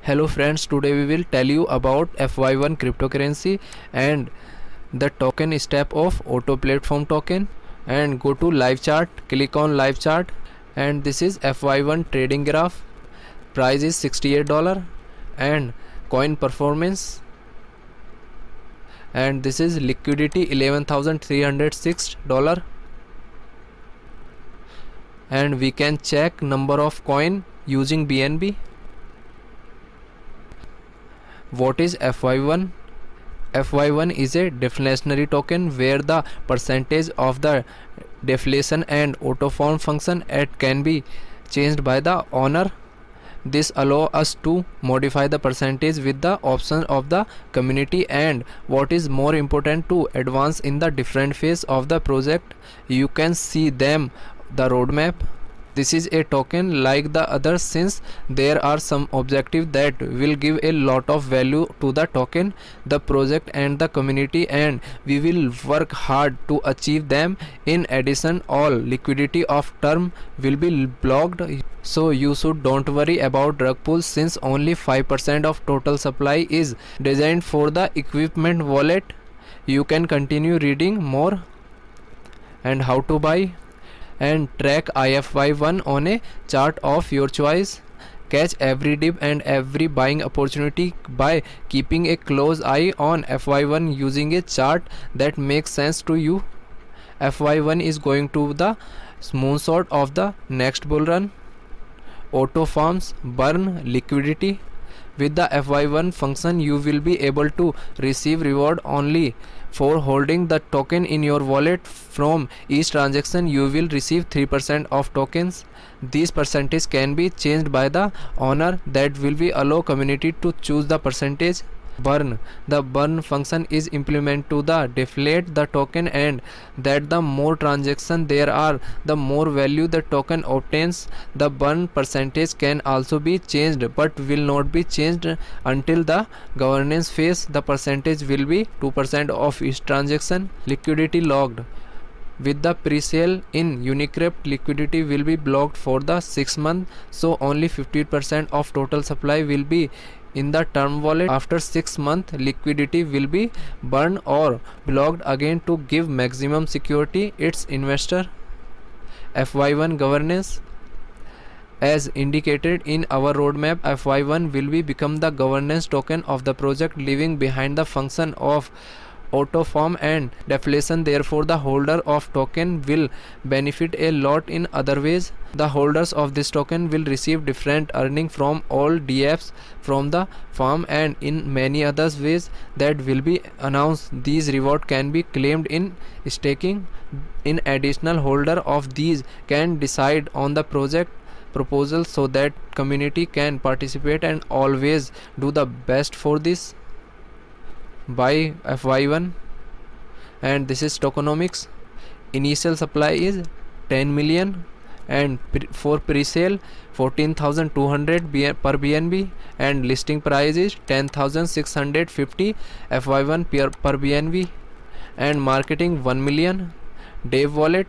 Hello friends, today we will tell you about FY1 cryptocurrency and the token step of Auto Platform token. And go to live chart, click on live chart, and this is FY1 trading graph. Price is $68 and coin performance, and this is liquidity $11,306, and we can check number of coin using BNB. What is FY1? FY1 is a deflationary token where the percentage of the deflation and autoform function can be changed by the owner. This allows us to modify the percentage with the option of the community, and what is more important, to advance in the different phase of the project. You can see them the roadmap. This is a token like the others since there are some objectives that will give a lot of value to the token, the project and the community, and we will work hard to achieve them. In addition, all liquidity of term will be blocked, so you should don't worry about rug pulls since only 5% of total supply is designed for the equipment wallet. You can continue reading more and how to buy and track FY1 on a chart of your choice. Catch every dip and every buying opportunity by keeping a close eye on FY1 using a chart that makes sense to you. FY1 is going to the moonshot of the next bull run. Auto farms burn liquidity. With the FY1 function, you will be able to receive reward only for holding the token in your wallet. From each transaction you will receive 3% of tokens. This percentage can be changed by the owner. That will be allow community to choose the percentage. Burn. The burn function is implemented to the deflate the token, and that the more transaction there are, the more value the token obtains. The burn percentage can also be changed but will not be changed until the governance phase. The percentage will be 2% of each transaction. Liquidity locked. With the pre-sale in Unicrypt, liquidity will be blocked for the 6 months, so only 50% of total supply will be in the term wallet. After 6 months, liquidity will be burned or blocked again to give maximum security its investor. FY1 governance. As indicated in our roadmap, FY1 will be become the governance token of the project, leaving behind the function of autoform and deflation. Therefore, the holder of token will benefit a lot in other ways. The holders of this token will receive different earning from all DFs from the farm and in many other ways that will be announced. These reward can be claimed in staking. In additional, holder of these can decide on the project proposal so that community can participate and always do the best for this. Buy FY1, and this is tokenomics. Initial supply is 10 million and for pre-sale 14,200 per BNB, and listing price is 10,650 FY1 per BNB, and marketing 1 million. Dev wallet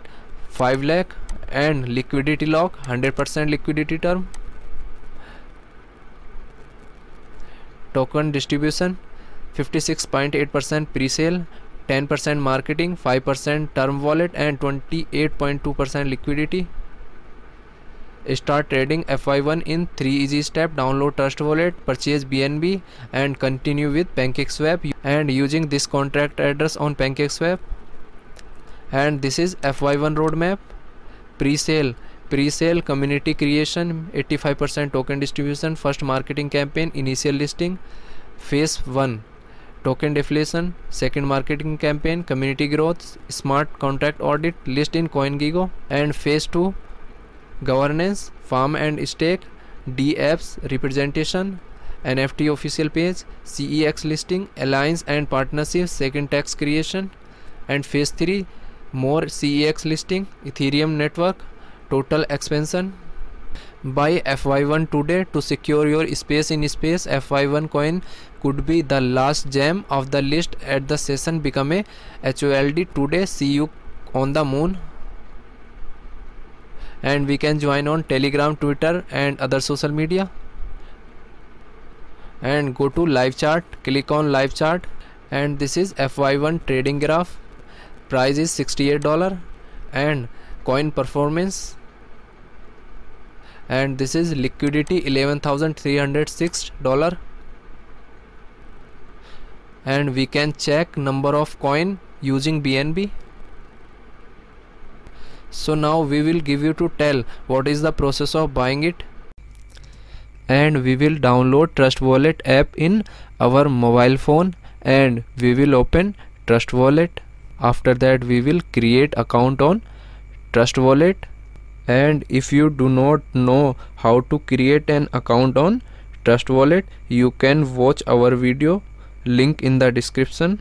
5 lakh and liquidity lock 100% liquidity term. Token distribution 56.8% pre-sale, 10% marketing, 5% term wallet, and 28.2% liquidity. Start trading FY1 in 3 easy steps. Download Trust Wallet, purchase BNB, and continue with PancakeSwap and using this contract address on PancakeSwap. And this is FY1 roadmap. Pre-sale community creation, 85% token distribution, first marketing campaign, initial listing. Phase 1 token deflation, second marketing campaign, community growth, smart contract audit, list in CoinGecko, and phase 2 governance, farm and stake, DApps representation, NFT official page, CEX listing, alliance and partnership, second tax creation, and phase 3 more CEX listing, Ethereum network, total expansion. Buy FY1 today to secure your space in space. FY1 coin could be the last gem of the list at the session. Become a HOLD today. See you on the moon. And we can join on Telegram, Twitter and other social media. and go to live chart, click on live chart, and this is FY1 trading graph. Price is $68 and coin performance, and this is liquidity $11,306, and we can check number of coin using BNB. So now we will give you to tell what is the process of buying it, and we will download Trust Wallet app in our mobile phone and we will open Trust Wallet. After that we will create account on Trust Wallet, and if you do not know how to create an account on Trust Wallet, you can watch our video, link in the description.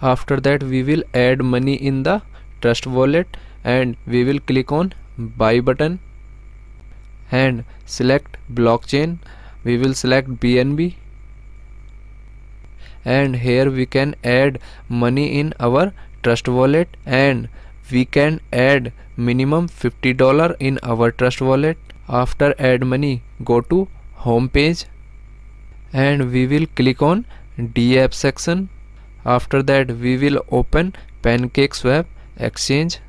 After that we will add money in the Trust Wallet and we will click on buy button and select blockchain. We will select BNB, and here we can add money in our Trust Wallet, and we can add minimum $50 in our Trust Wallet. After add money, go to home page and we will click on DApp section. After that we will open PancakeSwap exchange,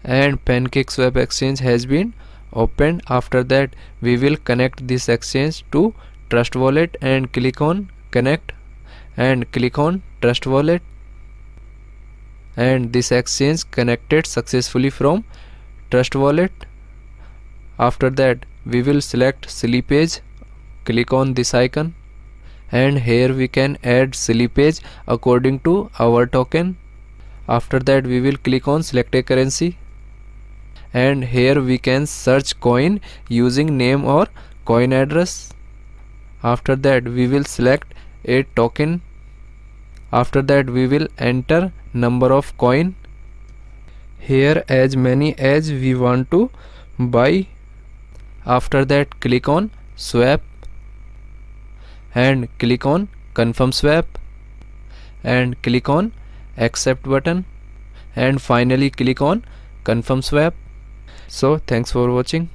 and PancakeSwap exchange has been opened. After that we will connect this exchange to Trust Wallet and click on connect and click on Trust Wallet, and this exchange connected successfully from Trust Wallet. After that we will select slippage, click on this icon, and here we can add slippage according to our token. After that we will click on select a currency, and here we can search coin using name or coin address. After that we will select a token. After that we will enter number of coin, here as many as we want to buy. After that click on swap and click on confirm swap and click on accept button, and finally click on confirm swap. So thanks for watching.